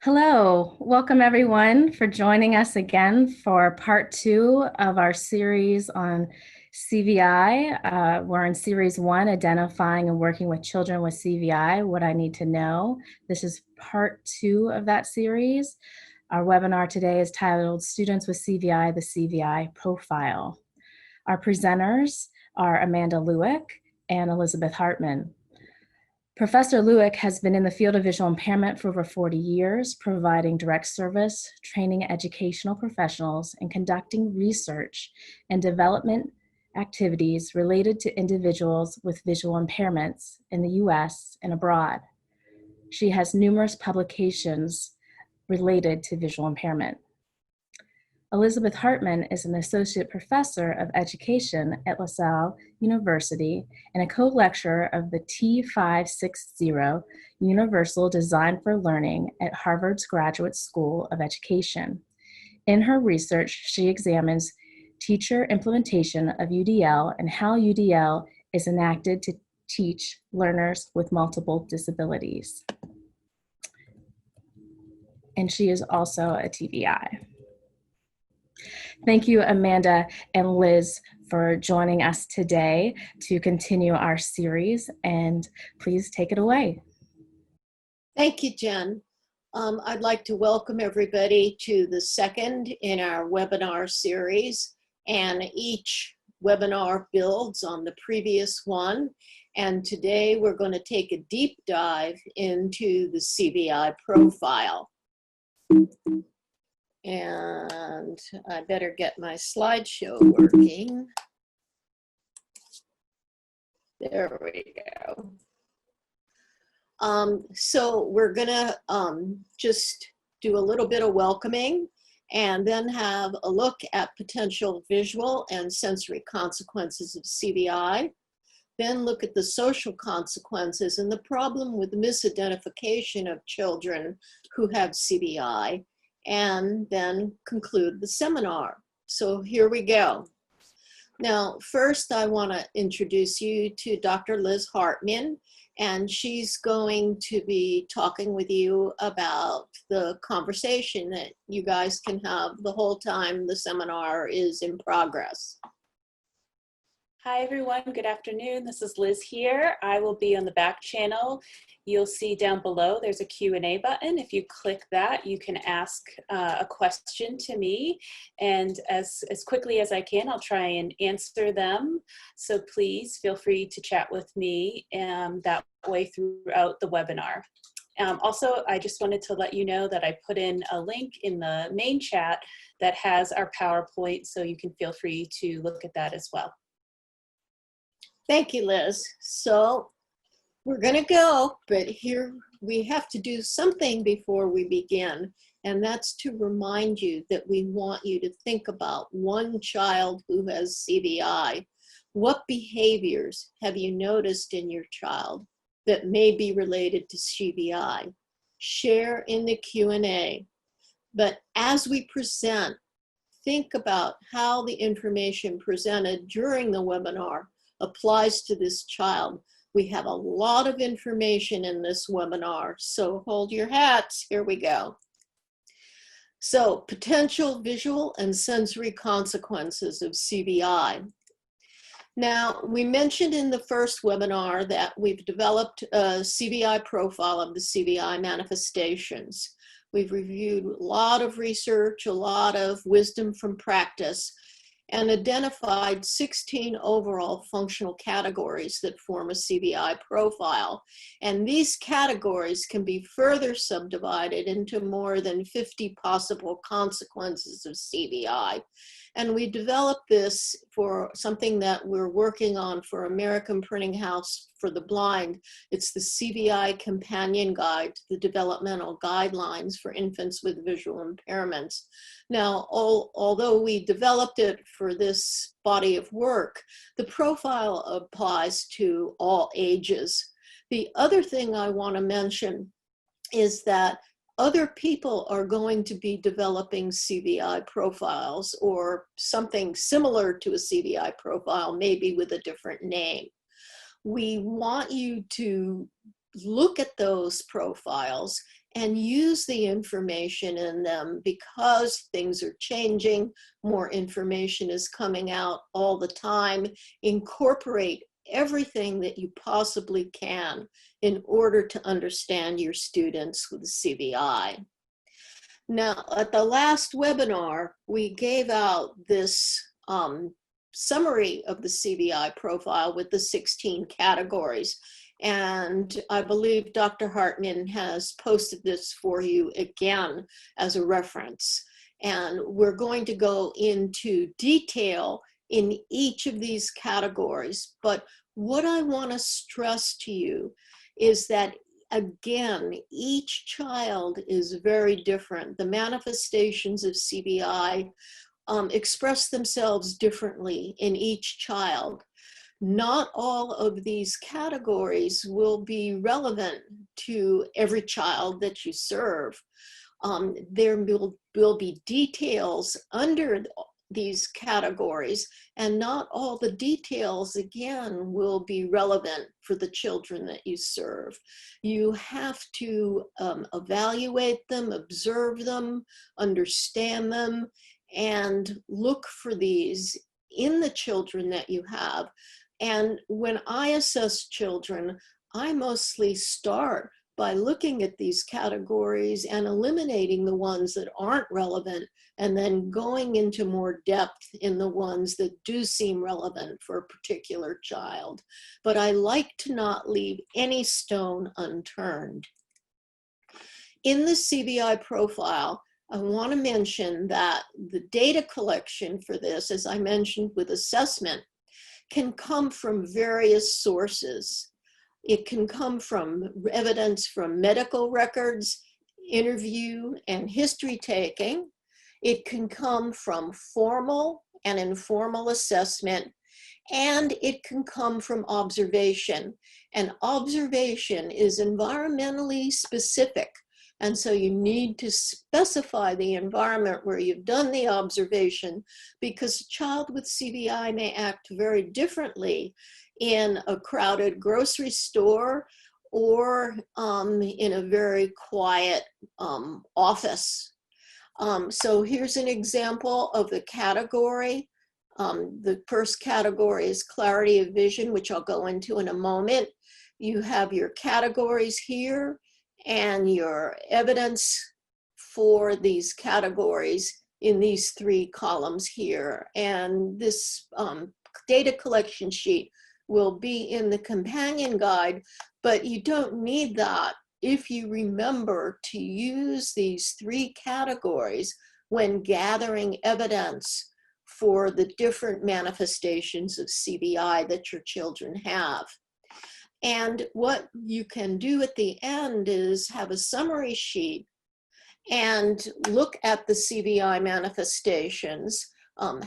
Hello, welcome everyone for joining us again for part two of our series on CVI. We're in series one, identifying and working with children with CVI, what I need to know. This is part two of that series. Our webinar today is titled Students with CVI, the CVI Profile. Our presenters are Amanda Lewick and Elizabeth Hartman. Professor Lewick has been in the field of visual impairment for over 40 years, providing direct service, training educational professionals, and conducting research and development activities related to individuals with visual impairments in the US and abroad. She has numerous publications related to visual impairment. Elizabeth Hartman is an associate professor of education at LaSalle University and a co-lecturer of the T560 Universal Design for Learning at Harvard's Graduate School of Education. In her research, she examines teacher implementation of UDL and how UDL is enacted to teach learners with multiple disabilities. And she is also a TVI. Thank you, Amanda and Liz, for joining us today to continue our series, and please take it away. Thank you, Jen. I'd like to welcome everybody to the second in our webinar series, and each webinar builds on the previous one. And today we're going to take a deep dive into the CVI profile. And I better get my slideshow working. There we go. So we're gonna just do a little bit of welcoming and then have a look at potential visual and sensory consequences of CVI. Then look at the social consequences and the problem with misidentification of children who have CVI, and then conclude the seminar. So here we go. Now, first I want to introduce you to Dr. Liz Hartman, and she's going to be talking with you about the conversation that you guys can have the whole time the seminar is in progress. Hi everyone, good afternoon. This is Liz here. I will be on the back channel. You'll see down below there's a Q&A button. If you click that, you can ask a question to me, and as quickly as I can, I'll try and answer them. So please feel free to chat with me that way throughout the webinar. Also, I just wanted to let you know that I put in a link in the main chat that has our PowerPoint, so you can feel free to look at that as well. Thank you, Liz. So we're gonna go, but here we have to do something before we begin, and that's to remind you that we want you to think about one child who has CVI. What behaviors have you noticed in your child that may be related to CVI? Share in the Q&A. But as we present, think about how the information presented during the webinar applies to this child. We have a lot of information in this webinar, so hold your hats, here we go. So, potential visual and sensory consequences of CVI. Now, we mentioned in the first webinar that we've developed a CVI profile of the CVI manifestations. We've reviewed a lot of research, a lot of wisdom from practice, and identified 16 overall functional categories that form a CVI profile. And these categories can be further subdivided into more than 50 possible consequences of CVI. And we developed this for something that we're working on for American Printing House for the Blind. It's the CVI Companion Guide to the Developmental Guidelines for Infants with Visual Impairments. Now, although we developed it for this body of work, the profile applies to all ages. The other thing I want to mention is that other people are going to be developing CVI profiles or something similar to a CVI profile, maybe with a different name. We want you to look at those profiles and use the information in them. Because things are changing, more information is coming out all the time. Incorporate everything that you possibly can in order to understand your students with CVI. Now, at the last webinar, we gave out this summary of the CVI profile with the 16 categories. And I believe Dr. Hartman has posted this for you again as a reference. And we're going to go into detail in each of these categories. But what I want to stress to you is that, again, each child is very different. The manifestations of CVI express themselves differently in each child. Not all of these categories will be relevant to every child that you serve. There will be details under these categories, and not all the details, again, will be relevant for the children that you serve. You have to evaluate them, observe them, understand them, and look for these in the children that you have. And when I assess children, I mostly start by looking at these categories and eliminating the ones that aren't relevant, and then going into more depth in the ones that do seem relevant for a particular child. But I like to not leave any stone unturned. In the CVI profile, I want to mention that the data collection for this, as I mentioned with assessment, can come from various sources. It can come from evidence from medical records, interview and history taking. It can come from formal and informal assessment, and it can come from observation. And observation is environmentally specific. And so you need to specify the environment where you've done the observation, because a child with CVI may act very differently in a crowded grocery store or in a very quiet office. So here's an example of the category. The first category is clarity of vision, which I'll go into in a moment. You have your categories here and your evidence for these categories in these three columns here. And this data collection sheet will be in the companion guide, but you don't need that if you remember to use these three categories when gathering evidence for the different manifestations of CVI that your children have. And what you can do at the end is have a summary sheet and look at the CVI manifestations.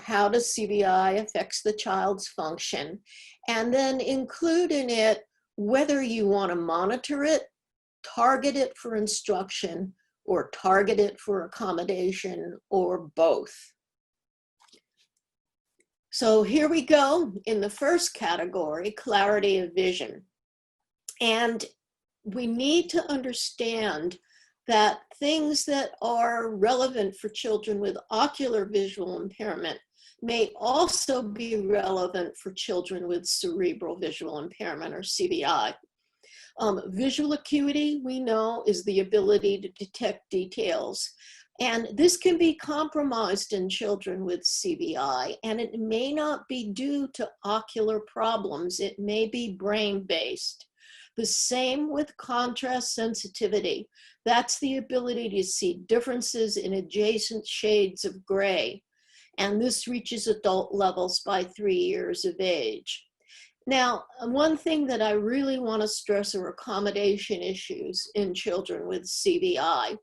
How does CVI affects the child's function? And then include in it whether you want to monitor it, target it for instruction, or target it for accommodation, or both. So here we go in the first category, clarity of vision. And we need to understand that things that are relevant for children with ocular visual impairment may also be relevant for children with cerebral visual impairment, or CVI. Visual acuity, we know, is the ability to detect details. And this can be compromised in children with CVI, and it may not be due to ocular problems. It may be brain-based. The same with contrast sensitivity. That's the ability to see differences in adjacent shades of gray. And this reaches adult levels by 3 years of age. Now, one thing that I really want to stress are accommodation issues in children with CVI.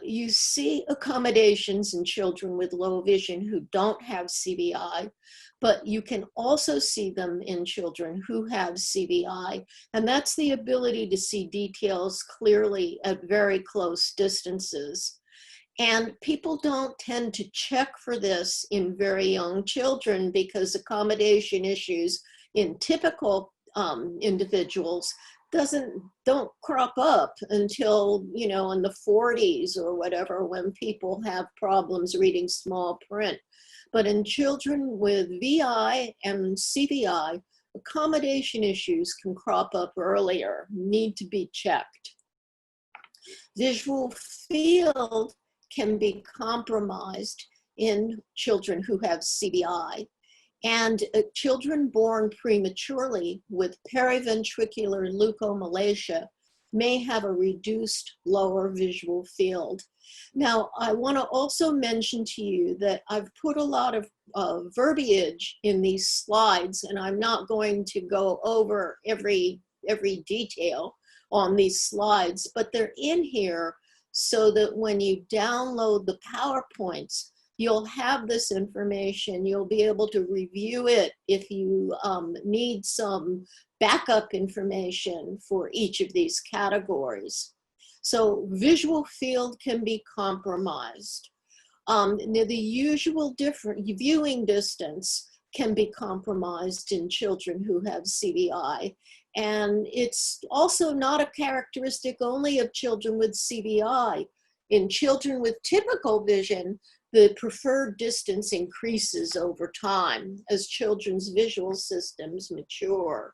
You see accommodations in children with low vision who don't have CVI, but you can also see them in children who have CVI, and that's the ability to see details clearly at very close distances. And people don't tend to check for this in very young children because accommodation issues in typical individuals don't crop up until, you know, in the 40s or whatever, when people have problems reading small print. But in children with VI and CVI, accommodation issues can crop up earlier, need to be checked. Visual field can be compromised in children who have CVI. And children born prematurely with periventricular leukomalacia may have a reduced lower visual field. Now, I want to also mention to you that I've put a lot of verbiage in these slides, and I'm not going to go over every detail on these slides, but they're in here so that when you download the PowerPoints, you'll have this information. You'll be able to review it if you need some backup information for each of these categories. So visual field can be compromised. The usual different viewing distance can be compromised in children who have CVI. And it's also not a characteristic only of children with CVI. In children with typical vision, the preferred distance increases over time as children's visual systems mature.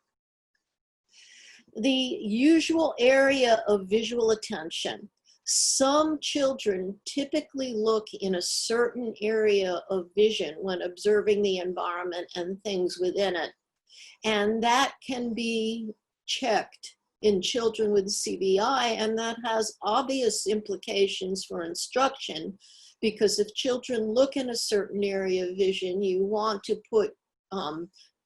The usual area of visual attention. Some children typically look in a certain area of vision when observing the environment and things within it. And that can be checked in children with CVI, and that has obvious implications for instruction, because if children look in a certain area of vision, you want to put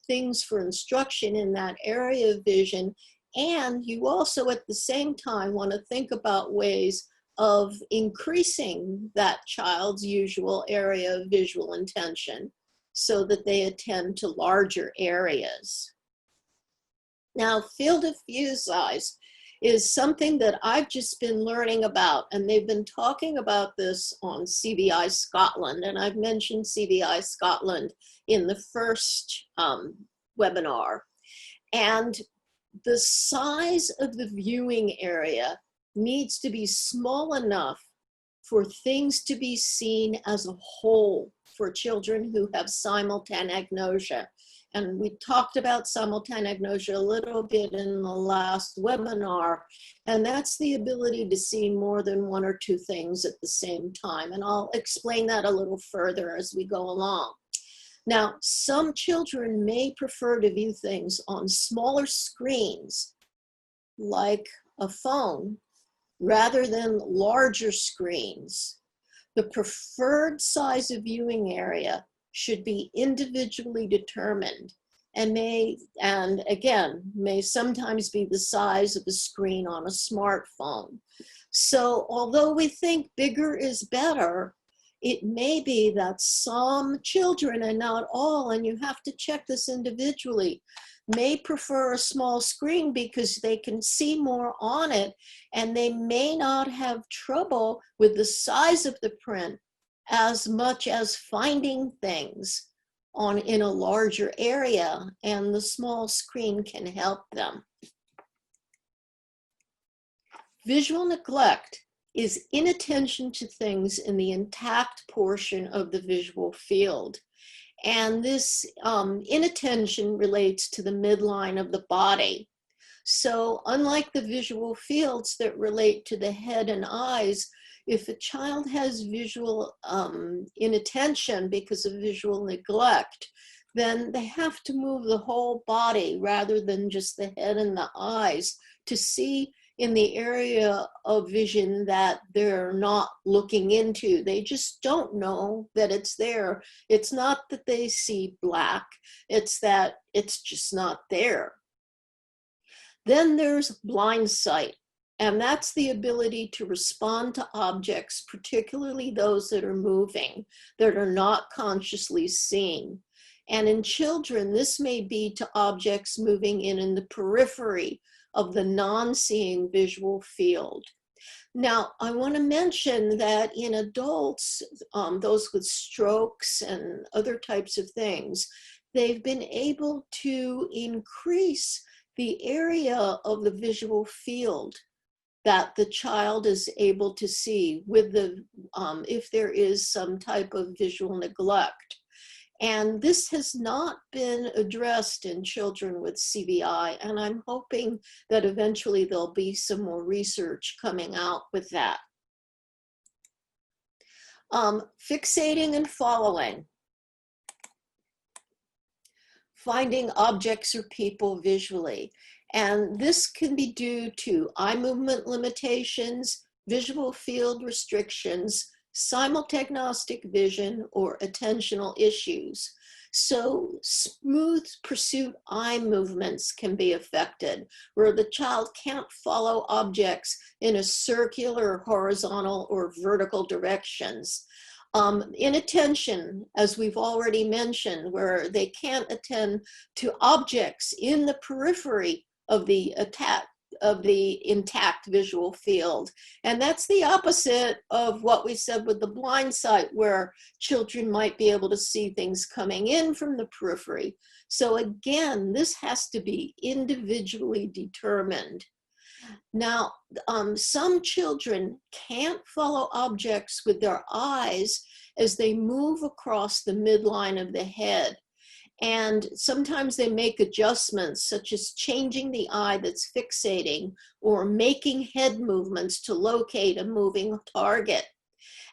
things for instruction in that area of vision, and you also at the same time want to think about ways of increasing that child's usual area of visual intention so that they attend to larger areas. Now, field of view size is something that I've just been learning about, and they've been talking about this on CVI Scotland, and I've mentioned CVI Scotland in the first webinar. And the size of the viewing area needs to be small enough for things to be seen as a whole for children who have simultanagnosia. And we talked about simultanagnosia a little bit in the last webinar, and that's the ability to see more than one or two things at the same time. And I'll explain that a little further as we go along. Now, some children may prefer to view things on smaller screens, like a phone, rather than larger screens. The preferred size of viewing area should be individually determined and may sometimes be the size of the screen on a smartphone. So although we think bigger is better, it may be that some children, and not all, and you have to check this individually, may prefer a small screen because they can see more on it, and they may not have trouble with the size of the print as much as finding things in a larger area, and the small screen can help them. Visual neglect is inattention to things in the intact portion of the visual field. And this inattention relates to the midline of the body. So unlike the visual fields that relate to the head and eyes, if a child has visual inattention because of visual neglect, then they have to move the whole body rather than just the head and the eyes to see in the area of vision that they're not looking into. They just don't know that it's there. It's not that they see black, it's that it's just not there. Then there's blind sight, and that's the ability to respond to objects, particularly those that are moving, that are not consciously seen. And in children, this may be to objects moving in the periphery of the non-seeing visual field. Now, I want to mention that in adults, those with strokes and other types of things, they've been able to increase the area of the visual field that the child is able to see with the, if there is some type of visual neglect. And this has not been addressed in children with CVI, and I'm hoping that eventually there'll be some more research coming out with that. Fixating and following. Finding objects or people visually. And this can be due to eye movement limitations, visual field restrictions, simultagnostic vision, or attentional issues. So smooth pursuit eye movements can be affected, where the child can't follow objects in a circular, horizontal, or vertical directions. Inattention, as we've already mentioned, where they can't attend to objects in the periphery of the intact visual field. And that's the opposite of what we said with the blind sight, where children might be able to see things coming in from the periphery. So again, this has to be individually determined. Now, some children can't follow objects with their eyes as they move across the midline of the head. And sometimes they make adjustments, such as changing the eye that's fixating or making head movements to locate a moving target.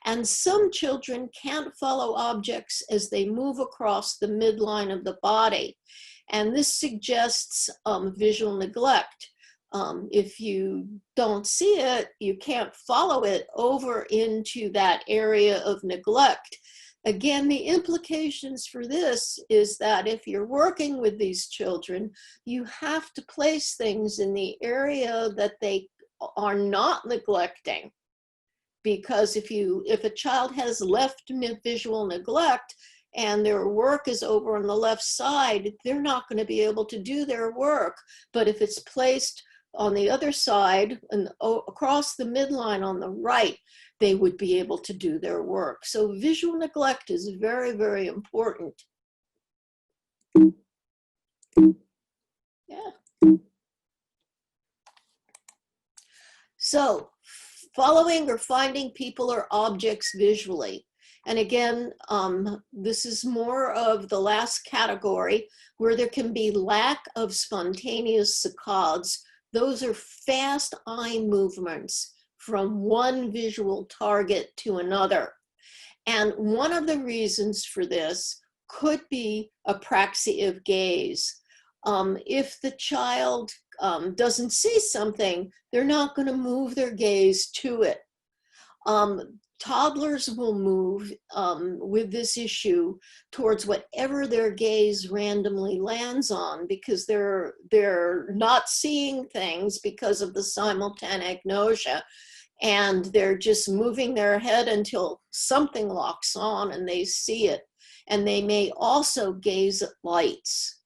And some children can't follow objects as they move across the midline of the body. And this suggests visual neglect. If you don't see it, you can't follow it over into that area of neglect. Again, the implications for this is that if you're working with these children, you have to place things in the area that they are not neglecting. Because if a child has left visual neglect and their work is over on the left side, they're not going to be able to do their work. But if it's placed on the other side and across the midline on the right, they would be able to do their work. So visual neglect is very, very important. Yeah. So following or finding people or objects visually. And again, this is more of the last category, where there can be lack of spontaneous saccades. Those are fast eye movements from one visual target to another. And one of the reasons for this could be apraxia of gaze. If the child doesn't see something, they're not going to move their gaze to it. Toddlers will move with this issue towards whatever their gaze randomly lands on, because they're not seeing things because of the simultanagnosia, and they're just moving their head until something locks on and they see it. And they may also gaze at lights.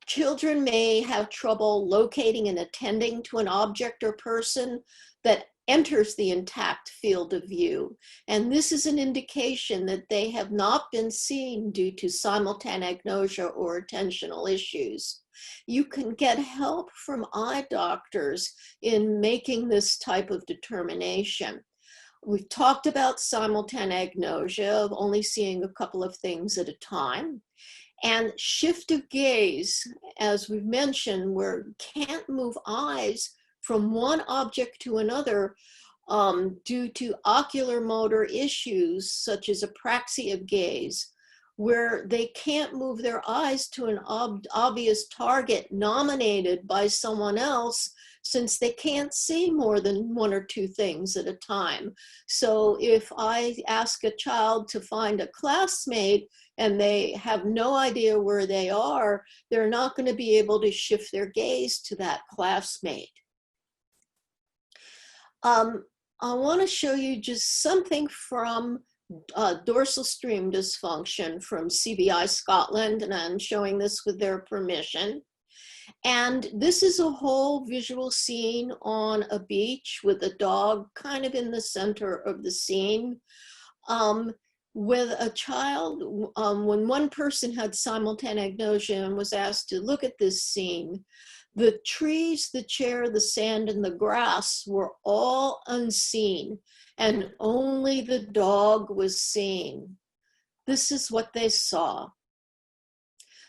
Children may have trouble locating and attending to an object or person that enters the intact field of view. And this is an indication that they have not been seen due to simultanagnosia or attentional issues. You can get help from eye doctors in making this type of determination. We've talked about simultanagnosia, of only seeing a couple of things at a time. And shift of gaze, as we've mentioned, where you can't move eyes from one object to another due to ocular motor issues, such as apraxia of gaze, where they can't move their eyes to an obvious target nominated by someone else, since they can't see more than one or two things at a time. So if I ask a child to find a classmate and they have no idea where they are, they're not going to be able to shift their gaze to that classmate. I want to show you just something from dorsal stream dysfunction from CVI Scotland, and I'm showing this with their permission. And this is a whole visual scene on a beach with a dog kind of in the center of the scene. with a child, when one person had simultanagnosia and was asked to look at this scene, the trees, the chair, the sand, and the grass were all unseen, and only the dog was seen. This is what they saw.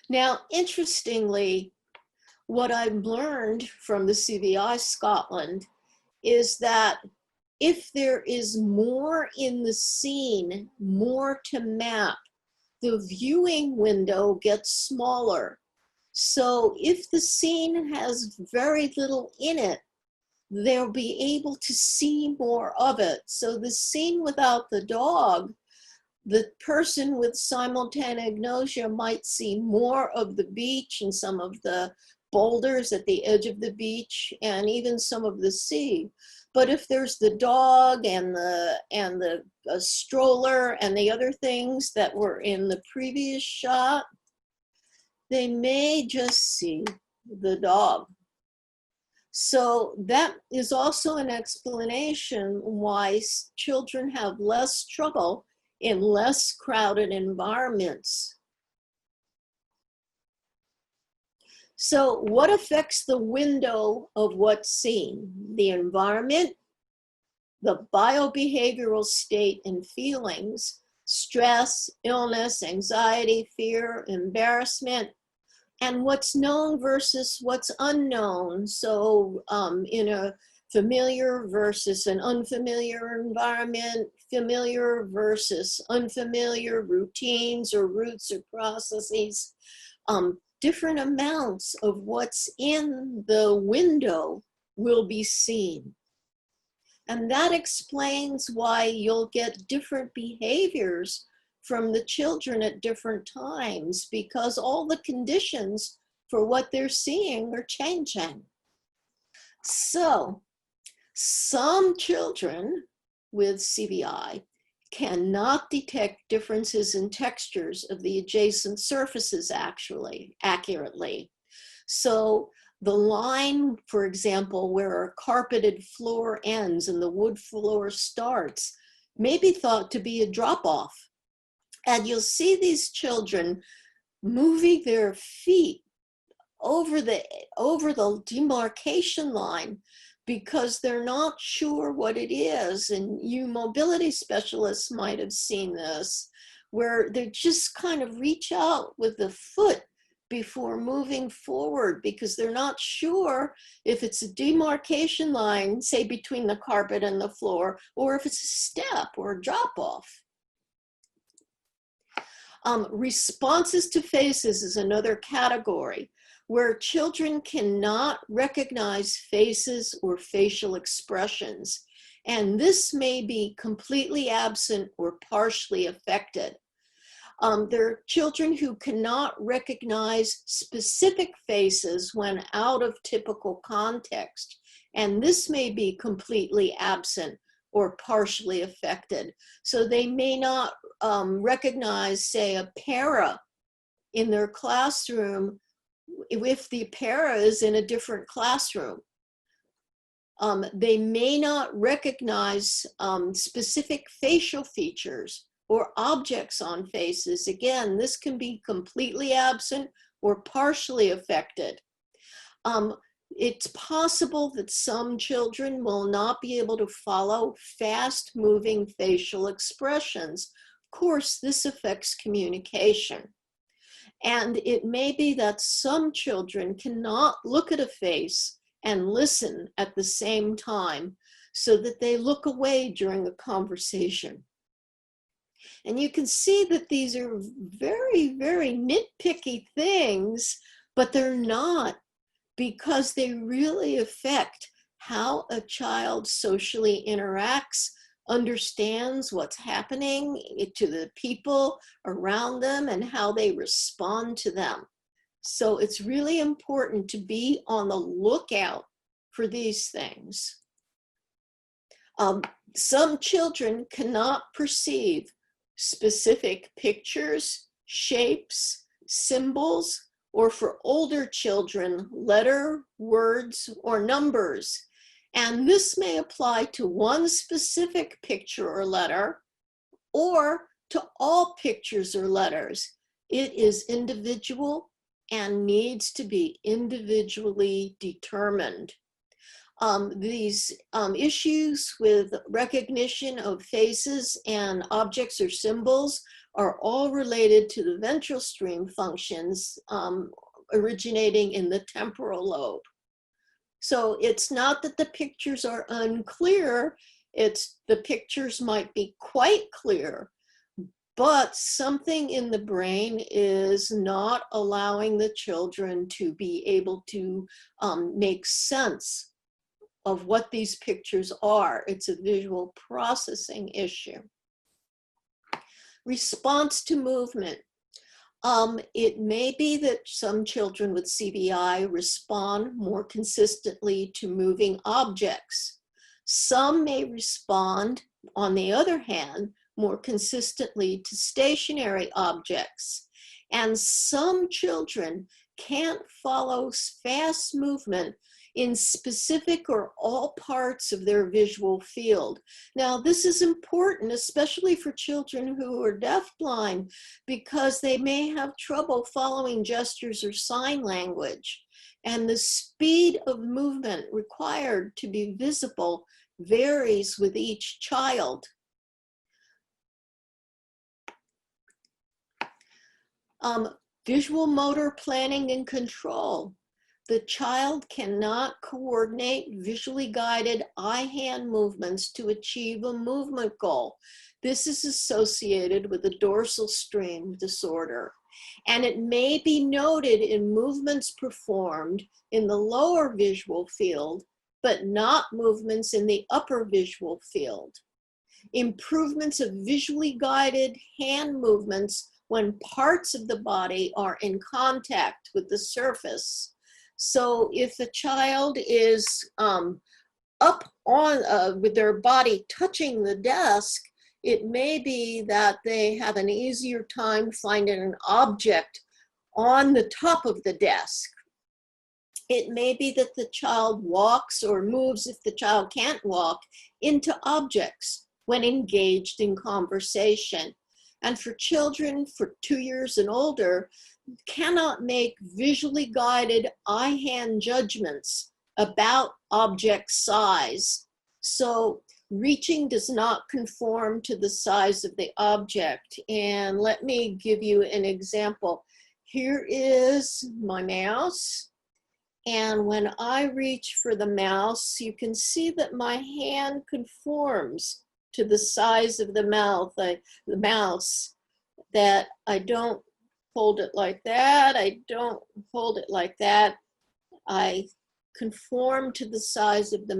Now, interestingly, what I've learned from the CVI Scotland is that if there is more in the scene, more to map, the viewing window gets smaller. So if the scene has very little in it, they'll be able to see more of it. So the scene without the dog, the person with simultanagnosia might see more of the beach and some of the boulders at the edge of the beach and even some of the sea. But if there's the dog and the stroller and the other things that were in the previous shot, they may just see the dog. So that is also an explanation why children have less trouble in less crowded environments. So what affects the window of what's seen? The environment, the biobehavioral state and feelings, stress, illness, anxiety, fear, embarrassment, and what's known versus what's unknown. So in a familiar versus an unfamiliar environment, familiar versus unfamiliar routines or routes or processes, different amounts of what's in the window will be seen. And that explains why you'll get different behaviors from the children at different times, because all the conditions for what they're seeing are changing. So some children with CVI cannot detect differences in textures of the adjacent surfaces accurately. So the line, for example, where a carpeted floor ends and the wood floor starts, may be thought to be a drop-off. And you'll see these children moving their feet over the demarcation line because they're not sure what it is. And you mobility specialists might have seen this, where they just kind of reach out with the foot before moving forward because they're not sure if it's a demarcation line, say between the carpet and the floor, or if it's a step or a drop-off. Responses to faces is another category where children cannot recognize faces or facial expressions. And this may be completely absent or partially affected. There are children who cannot recognize specific faces when out of typical context. And this may be completely absent or partially affected. So they may not recognize, say, a para in their classroom if the para is in a different classroom. They may not recognize specific facial features or objects on faces. Again, this can be completely absent or partially affected. It's possible that some children will not be able to follow fast-moving facial expressions. Of course, this affects communication. And it may be that some children cannot look at a face and listen at the same time, so that they look away during a conversation. And you can see that these are very, very nitpicky things, but they're not, because they really affect how a child socially interacts, understands what's happening to the people around them, and how they respond to them. So it's really important to be on the lookout for these things. Some children cannot perceive specific pictures, shapes, symbols, or for older children, letter, words, or numbers. And this may apply to one specific picture or letter, or to all pictures or letters. It is individual and needs to be individually determined. These issues with recognition of faces and objects or symbols are all related to the ventral stream functions originating in the temporal lobe. So it's not that the pictures are unclear, it's the pictures might be quite clear, but something in the brain is not allowing the children to be able to make sense of what these pictures are. It's a visual processing issue. Response to movement. It may be that some children with CVI respond more consistently to moving objects. Some may respond, on the other hand, more consistently to stationary objects. And some children can't follow fast movement in specific or all parts of their visual field. Now, this is important, especially for children who are deafblind, because they may have trouble following gestures or sign language. And the speed of movement required to be visible varies with each child. Visual motor planning and control. The child cannot coordinate visually guided eye-hand movements to achieve a movement goal. This is associated with a dorsal stream disorder, and it may be noted in movements performed in the lower visual field, but not movements in the upper visual field. Improvements of visually guided hand movements when parts of the body are in contact with the surface. So if a child is up on with their body touching the desk, it may be that they have an easier time finding an object on the top of the desk. It may be that the child walks or moves, if the child can't walk, into objects when engaged in conversation. And for children for 2 years and older, cannot make visually guided eye-hand judgments about object size. So reaching does not conform to the size of the object. And let me give you an example. Here is my mouse. And when I reach for the mouse, you can see that my hand conforms to the size of the mouse, that I don't hold it like that. I don't hold it like that. I conform to the size of the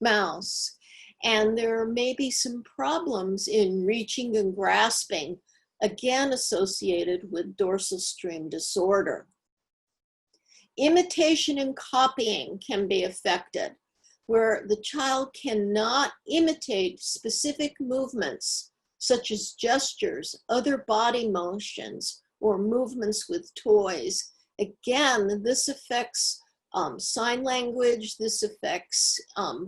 mouse. And there may be some problems in reaching and grasping, again associated with dorsal stream disorder. Imitation and copying can be affected, where the child cannot imitate specific movements, such as gestures, other body motions, or movements with toys. Again, this affects sign language, this affects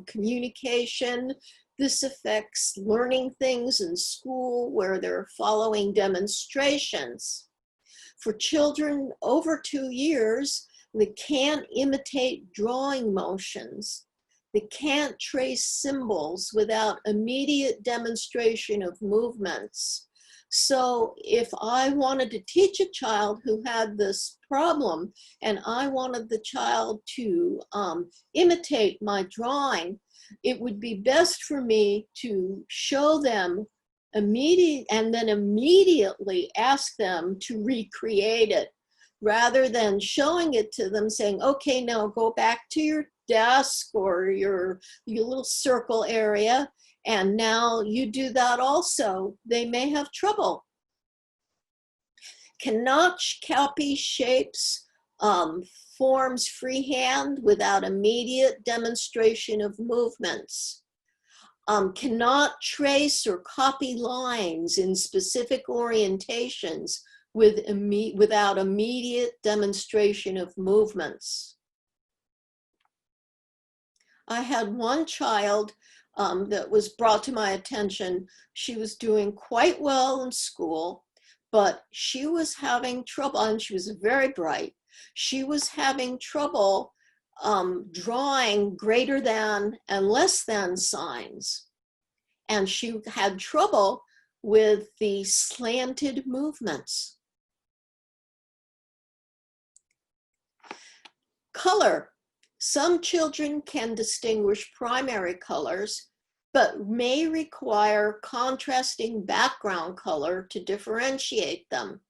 communication, this affects learning things in school where they're following demonstrations. For children over 2 years, they can't imitate drawing motions. They can't trace symbols without immediate demonstration of movements. So if I wanted to teach a child who had this problem and I wanted the child to imitate my drawing, it would be best for me to show them and then immediately ask them to recreate it, rather than showing it to them saying, okay, now go back to your desk or your little circle area, and now you do that also. They may have trouble. Cannot copy shapes, forms freehand without immediate demonstration of movements. Cannot trace or copy lines in specific orientations without immediate demonstration of movements. I had one child that was brought to my attention. She was doing quite well in school, but she was having trouble, and she was very bright. She was having trouble drawing greater than and less than signs. And she had trouble with the slanted movements. Color. Some children can distinguish primary colors, but may require contrasting background color to differentiate them.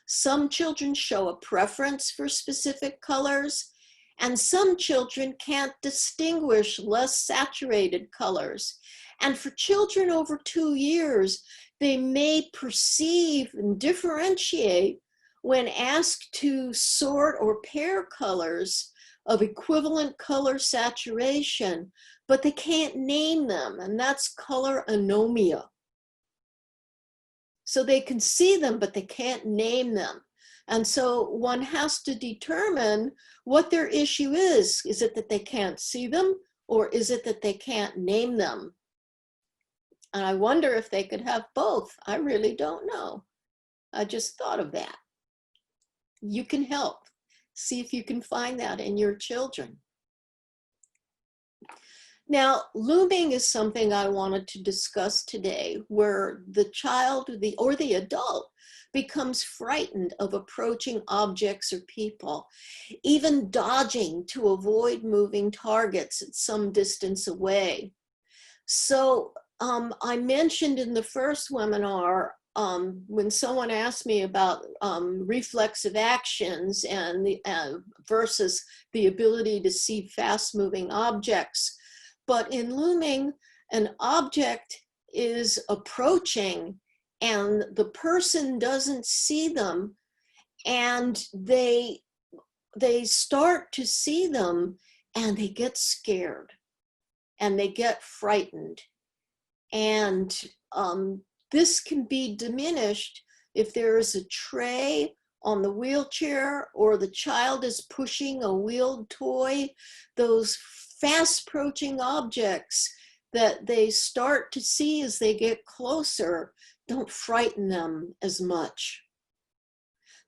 Some children show a preference for specific colors, and some children can't distinguish less saturated colors. And for children over 2 years, they may perceive and differentiate when asked to sort or pair colors of equivalent color saturation, but they can't name them, and that's color anomia. So they can see them, but they can't name them. And so one has to determine what their issue is. Is it that they can't see them, or is it that they can't name them? And I wonder if they could have both. I really don't know. I just thought of that. You can help. See if you can find that in your children. Now, looming is something I wanted to discuss today, where the child or the adult becomes frightened of approaching objects or people, even dodging to avoid moving targets at some distance away. So I mentioned in the first webinar, when someone asked me about reflexive actions and versus the ability to see fast-moving objects. But in looming, an object is approaching and the person doesn't see them, and they start to see them and they get scared and they get frightened. And this can be diminished if there is a tray on the wheelchair or the child is pushing a wheeled toy. Those fast approaching objects that they start to see as they get closer don't frighten them as much.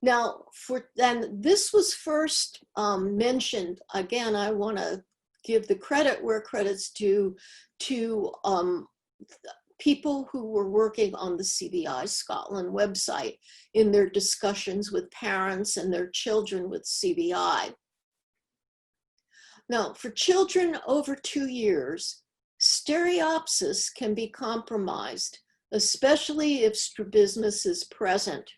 Now, this was first mentioned, again, I want to give the credit where credit's due, to people who were working on the CVI Scotland website in their discussions with parents and their children with CVI. Now, for children over 2 years, stereopsis can be compromised, especially if strabismus is present.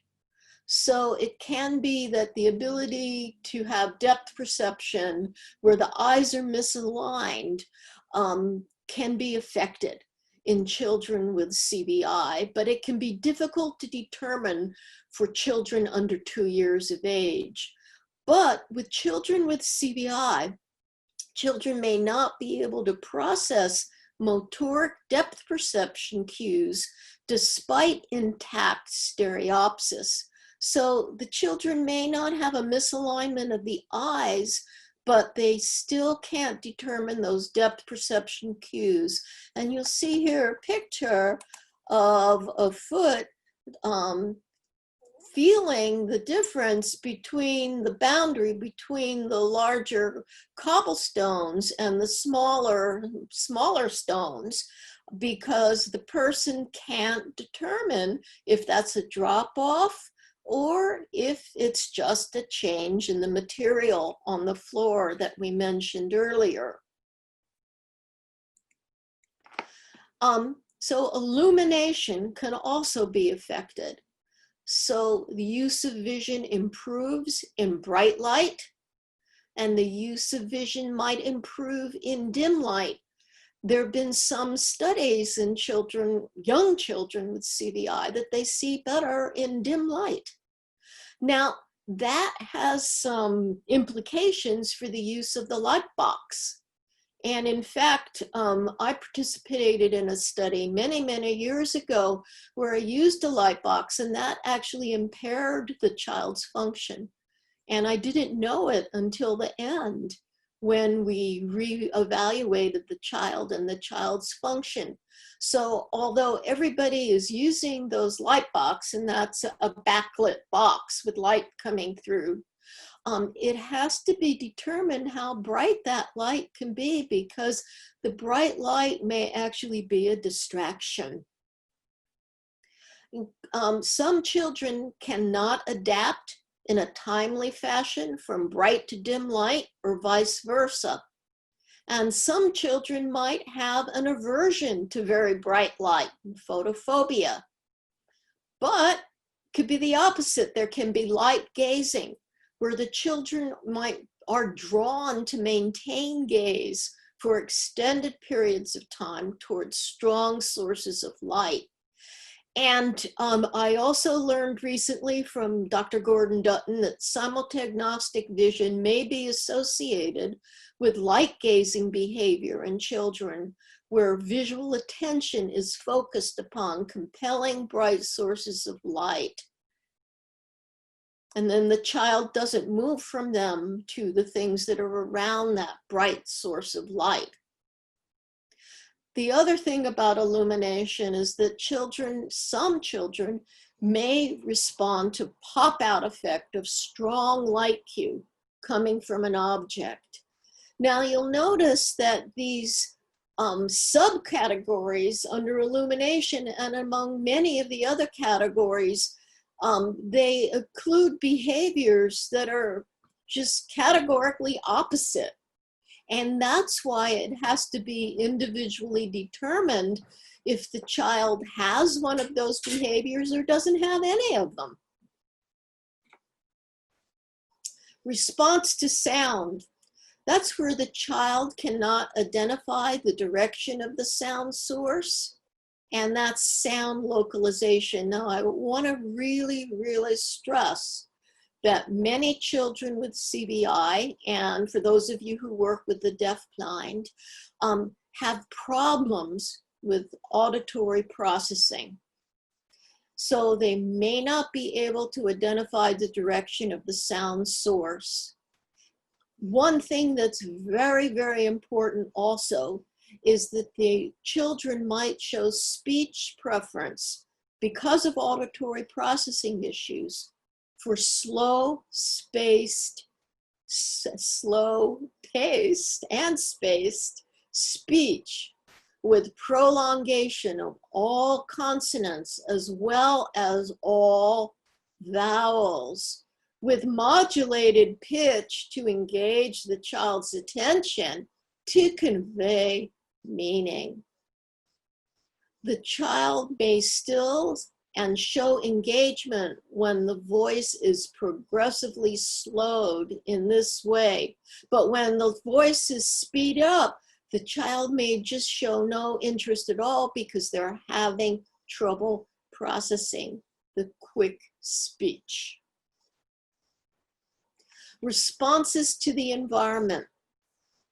So it can be that the ability to have depth perception where the eyes are misaligned can be affected in children with CVI, but it can be difficult to determine for children under 2 years of age. But with children with CVI, children may not be able to process motoric depth perception cues despite intact stereopsis. So the children may not have a misalignment of the eyes, but they still can't determine those depth perception cues. And you'll see here a picture of a foot feeling the difference between the boundary between the larger cobblestones and the smaller stones, because the person can't determine if that's a drop-off or if it's just a change in the material on the floor that we mentioned earlier. So illumination can also be affected. So the use of vision improves in bright light, and the use of vision might improve in dim light. There have been some studies in children, young children with CVI, that they see better in dim light. Now, that has some implications for the use of the light box. And in fact, I participated in a study many, many years ago where I used a light box, and that actually impaired the child's function. And I didn't know it until the end, when we re-evaluated the child and the child's function. So although everybody is using those light box, and that's a backlit box with light coming through, it has to be determined how bright that light can be, because the bright light may actually be a distraction. Some children cannot adapt in a timely fashion from bright to dim light, or vice versa. And some children might have an aversion to very bright light, photophobia. But could be the opposite. There can be light gazing, where the children are drawn to maintain gaze for extended periods of time towards strong sources of light. And I also learned recently from Dr. Gordon Dutton that simultagnostic vision may be associated with light gazing behavior in children, where visual attention is focused upon compelling bright sources of light. And then the child doesn't move from them to the things that are around that bright source of light. The other thing about illumination is that some children may respond to pop-out effect of strong light cue coming from an object. Now you'll notice that these subcategories under illumination, and among many of the other categories, they include behaviors that are just categorically opposite. And that's why it has to be individually determined if the child has one of those behaviors or doesn't have any of them. Response to sound. That's where the child cannot identify the direction of the sound source, and that's sound localization. Now, I want to really, really stress that many children with CVI, and for those of you who work with the deafblind, have problems with auditory processing. So they may not be able to identify the direction of the sound source. One thing that's very, very important also is that the children might show speech preference because of auditory processing issues for slow-paced and spaced speech with prolongation of all consonants as well as all vowels, with modulated pitch to engage the child's attention to convey meaning. The child may still and show engagement when the voice is progressively slowed in this way. But when the voice is speed up, the child may just show no interest at all because they're having trouble processing the quick speech. Responses to the environment.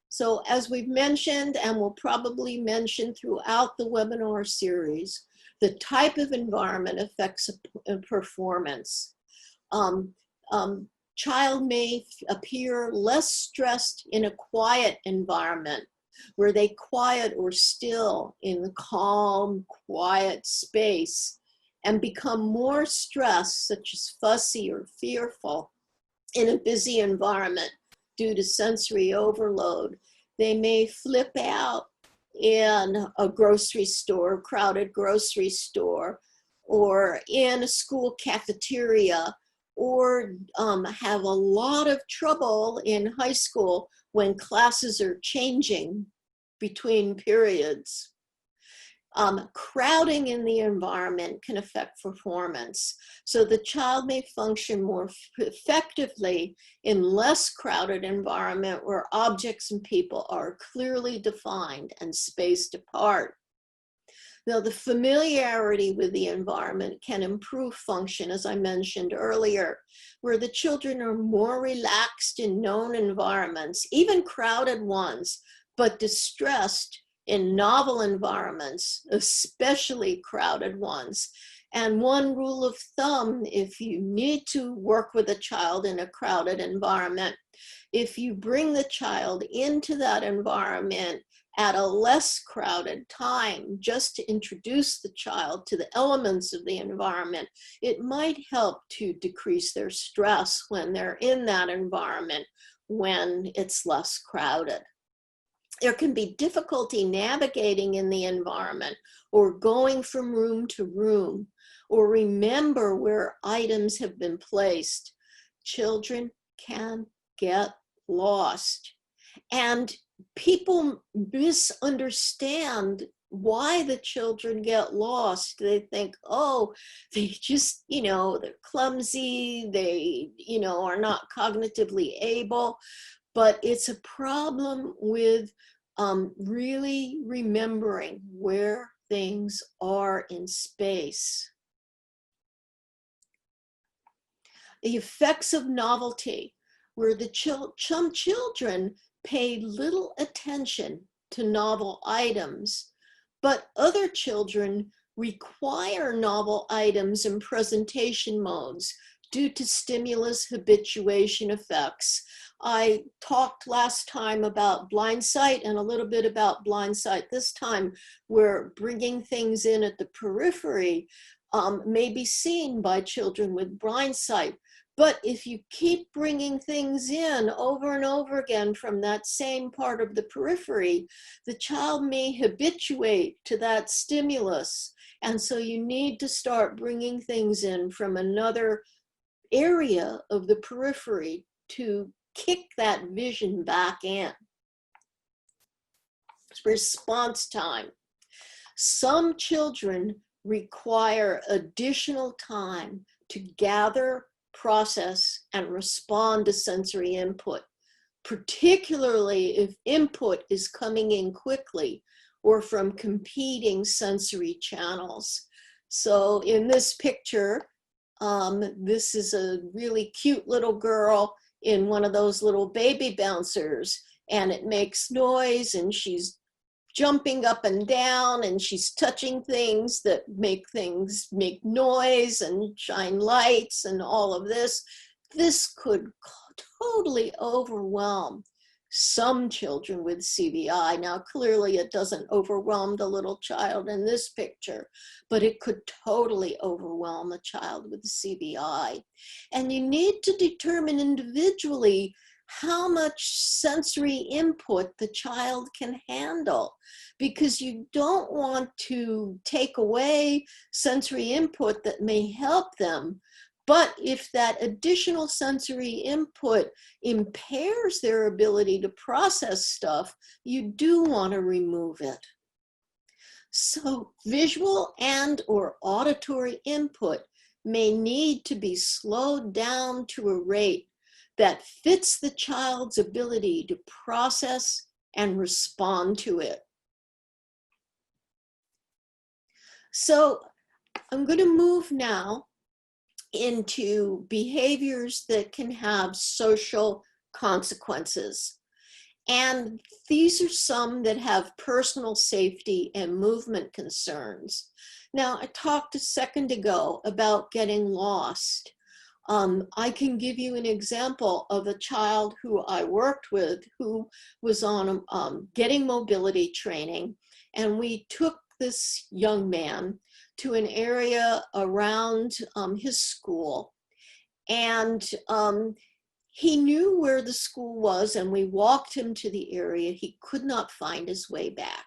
So as we've mentioned, and will probably mention throughout the webinar series, the type of environment affects a performance. Child may appear less stressed in a quiet environment, where they quiet or still in the calm, quiet space, and become more stressed, such as fussy or fearful, in a busy environment due to sensory overload. They may flip out in a grocery store, crowded grocery store, or in a school cafeteria, or have a lot of trouble in high school when classes are changing between periods. Crowding in the environment can affect performance. So the child may function more effectively in less crowded environment where objects and people are clearly defined and spaced apart. Now, the familiarity with the environment can improve function, as I mentioned earlier, where the children are more relaxed in known environments, even crowded ones, but distressed in novel environments, especially crowded ones. And one rule of thumb, if you need to work with a child in a crowded environment, if you bring the child into that environment at a less crowded time, just to introduce the child to the elements of the environment, it might help to decrease their stress when they're in that environment when it's less crowded. There can be difficulty navigating in the environment or going from room to room or remember where items have been placed. Children can get lost. And people misunderstand why the children get lost. They think, oh, they just, they're clumsy, they, are not cognitively able. But it's a problem with really remembering where things are in space. The effects of novelty, where some children pay little attention to novel items, but other children require novel items in presentation modes due to stimulus habituation effects. I talked last time about blind sight and a little bit about blind sight this time, where bringing things in at the periphery may be seen by children with blind sight. But if you keep bringing things in over and over again from that same part of the periphery, the child may habituate to that stimulus. And so you need to start bringing things in from another area of the periphery to kick that vision back in. Response time. Some children require additional time to gather, process, and respond to sensory input, particularly if input is coming in quickly or from competing sensory channels. So in this picture, this is a really cute little girl in one of those little baby bouncers, and it makes noise, and she's jumping up and down, and she's touching things that make noise and shine lights and all of this. This could totally overwhelm some children with CVI. Now, clearly it doesn't overwhelm the little child in this picture, but it could totally overwhelm a child with CVI. And you need to determine individually how much sensory input the child can handle, because you don't want to take away sensory input that may help them. But if that additional sensory input impairs their ability to process stuff, you do want to remove it. So visual and or auditory input may need to be slowed down to a rate that fits the child's ability to process and respond to it. So I'm going to move now into behaviors that can have social consequences. And these are some that have personal safety and movement concerns. Now, I talked a second ago about getting lost. I can give you an example of a child who I worked with who was on getting mobility training, and we took this young man to an area around his school, and he knew where the school was, and we walked him to the area. He could not find his way back.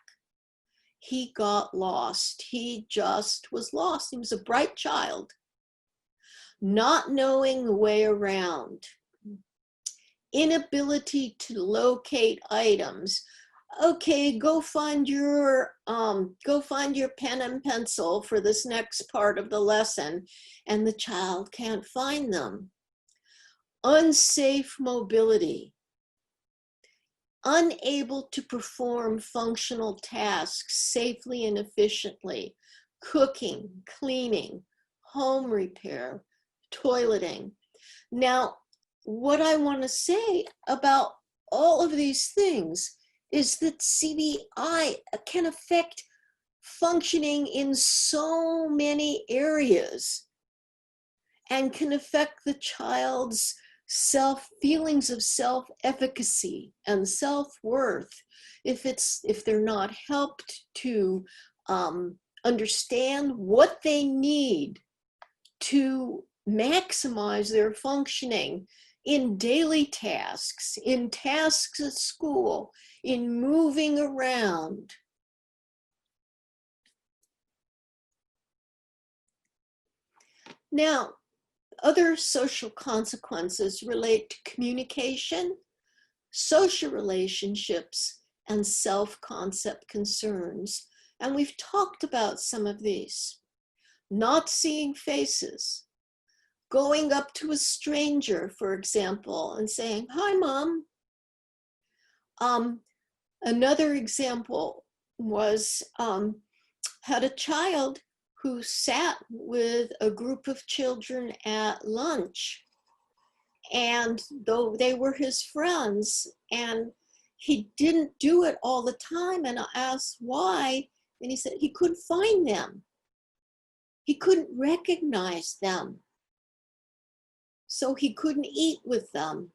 He got lost. He just was lost. He was a bright child, not knowing the way around, inability to locate items. Okay, go find your pen and pencil for this next part of the lesson, and the child can't find them. Unsafe mobility, unable to perform functional tasks safely and efficiently, cooking, cleaning, home repair, toileting. Now, what I want to say about all of these things is that CVI can affect functioning in so many areas and can affect the child's feelings of self-efficacy and self-worth if they're not helped to understand what they need to maximize their functioning in daily tasks, in tasks at school, in moving around. Now, other social consequences relate to communication, social relationships, and self-concept concerns. And we've talked about some of these. Not seeing faces, going up to a stranger, for example, and saying, "Hi, Mom." Another example was, had a child who sat with a group of children at lunch, and though they were his friends, and he didn't do it all the time, and I asked why, and he said he couldn't find them. He couldn't recognize them, so he couldn't eat with them.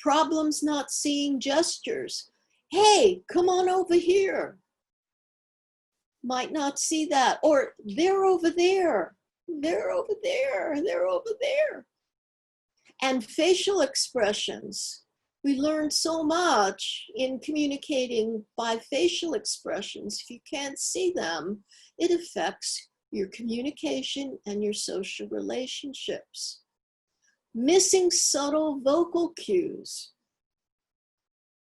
Problems not seeing gestures. "Hey, come on over here." Might not see that, or "They're over there, they're over there, they're over there." And facial expressions. We learn so much in communicating by facial expressions. If you can't see them, it affects your communication and your social relationships. Missing subtle vocal cues.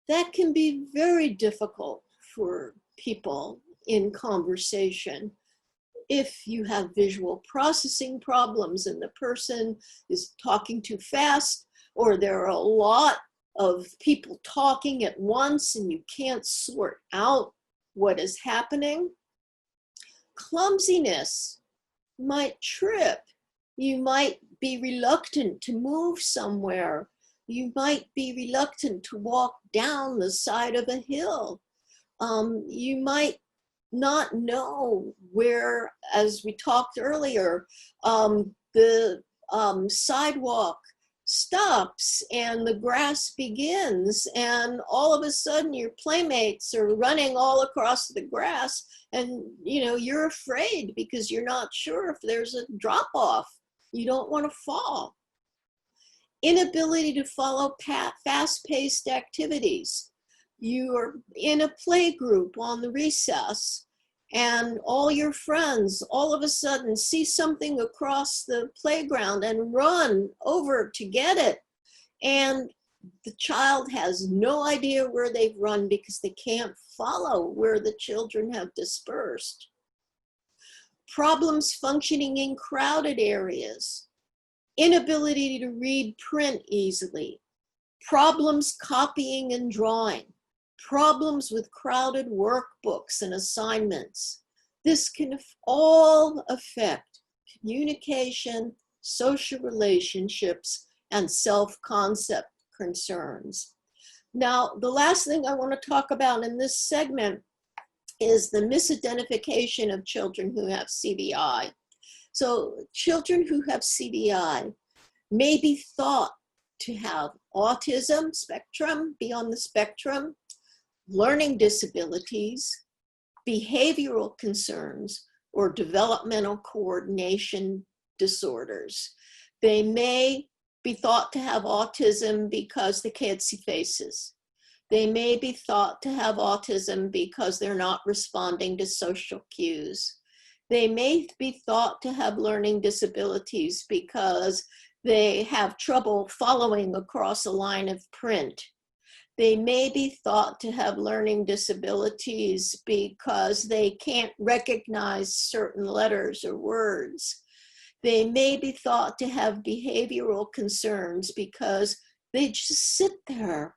That can be very difficult for people in conversation. If you have visual processing problems and the person is talking too fast, or there are a lot of people talking at once and you can't sort out what is happening. Clumsiness. You might trip. You might be reluctant to move somewhere. You might be reluctant to walk down the side of a hill. You might not know where, as we talked earlier, the sidewalk stops and the grass begins, and all of a sudden your playmates are running all across the grass, and you're afraid because you're not sure if there's a drop off. You don't want to fall. Inability to follow fast-paced activities. You're in a play group on the recess, and all your friends all of a sudden see something across the playground and run over to get it. And the child has no idea where they've run because they can't follow where the children have dispersed. Problems functioning in crowded areas. Inability to read print easily. Problems copying and drawing. Problems with crowded workbooks and assignments. This can all affect communication, social relationships, and self-concept concerns. Now, the last thing I want to talk about in this segment is the misidentification of children who have CVI. So children who have CVI may be thought to have autism spectrum, be on the spectrum, learning disabilities, behavioral concerns, or developmental coordination disorders. They may be thought to have autism because they can't see faces. They may be thought to have autism because they're not responding to social cues. They may be thought to have learning disabilities because they have trouble following across a line of print. They may be thought to have learning disabilities because they can't recognize certain letters or words. They may be thought to have behavioral concerns because they just sit there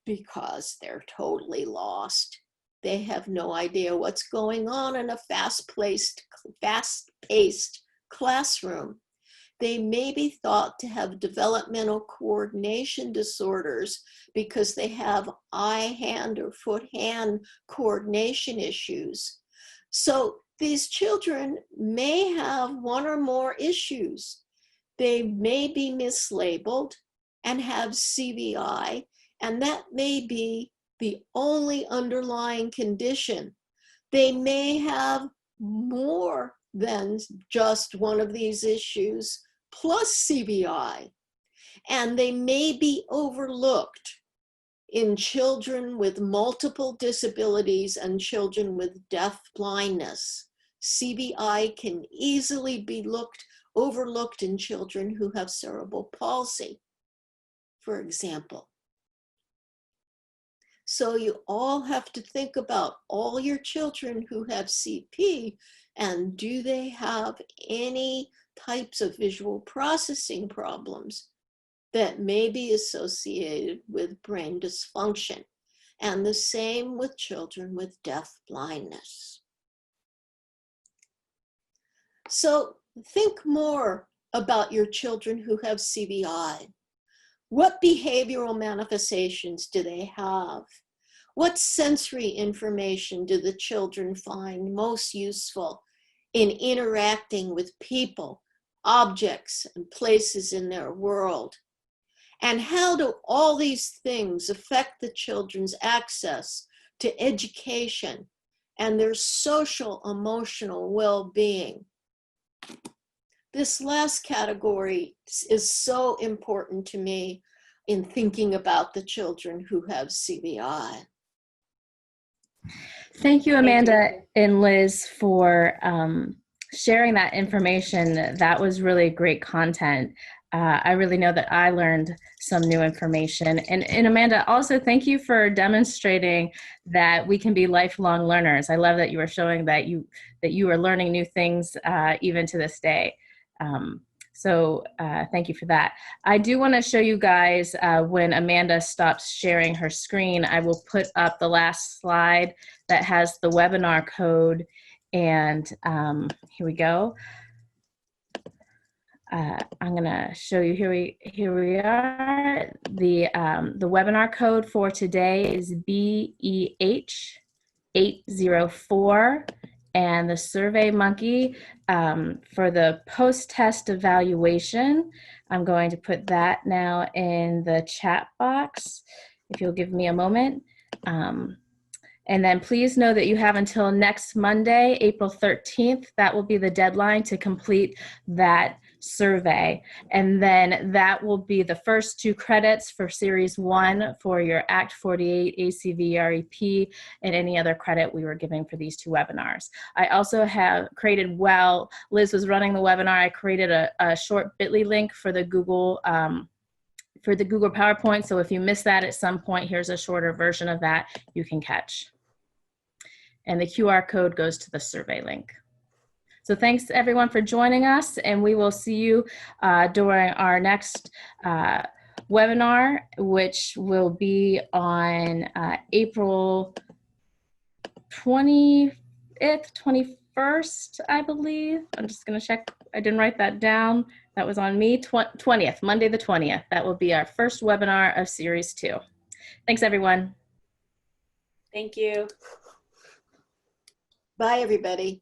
because they're totally lost. They have no idea what's going on in a fast-paced classroom. They may be thought to have developmental coordination disorders because they have eye-hand or foot-hand coordination issues. So these children may have one or more issues. They may be mislabeled and have CVI, and that may be the only underlying condition. They may have more than just one of these issues plus CVI, and they may be overlooked in children with multiple disabilities and children with deaf blindness. CVI can easily be overlooked in children who have cerebral palsy, for example. So you all have to think about all your children who have CP, and do they have any types of visual processing problems that may be associated with brain dysfunction, and the same with children with deaf blindness. So think more about your children who have CVI. What behavioral manifestations do they have? What sensory information do the children find most useful in interacting with people, objects, and places in their world? And how do all these things affect the children's access to education and their social emotional well-being? This last category is so important to me in thinking about the children who have CVI. Thank you, Amanda and Liz, for sharing that information. That was really great content. I really know that I learned some new information. And Amanda, also thank you for demonstrating that we can be lifelong learners. I love that you were showing that you are learning new things even to this day. So thank you for that. I do want to show you guys when Amanda stops sharing her screen, I will put up the last slide that has the webinar code. And here we go. I'm going to show you, here we are. The webinar code for today is BEH804, and the Survey Monkey for the post-test evaluation. I'm going to put that now in the chat box, if you'll give me a moment. And then please know that you have until next Monday, April 13th. That will be the deadline to complete that survey. And then that will be the first 2 credits for Series 1 for your Act 48, ACV, REP, and any other credit we were giving for these 2 webinars. I also have created, while Liz was running the webinar, I created a short bit.ly link for the Google PowerPoint. So if you missed that at some point, here's a shorter version of that you can catch. And the QR code goes to the survey link. So thanks everyone for joining us, and we will see you during our next webinar, which will be on April 20th, 21st, I believe. I'm just gonna check, I didn't write that down. That was on me, 20th, Monday the 20th. That will be our first webinar of Series 2. Thanks everyone. Thank you. Bye everybody.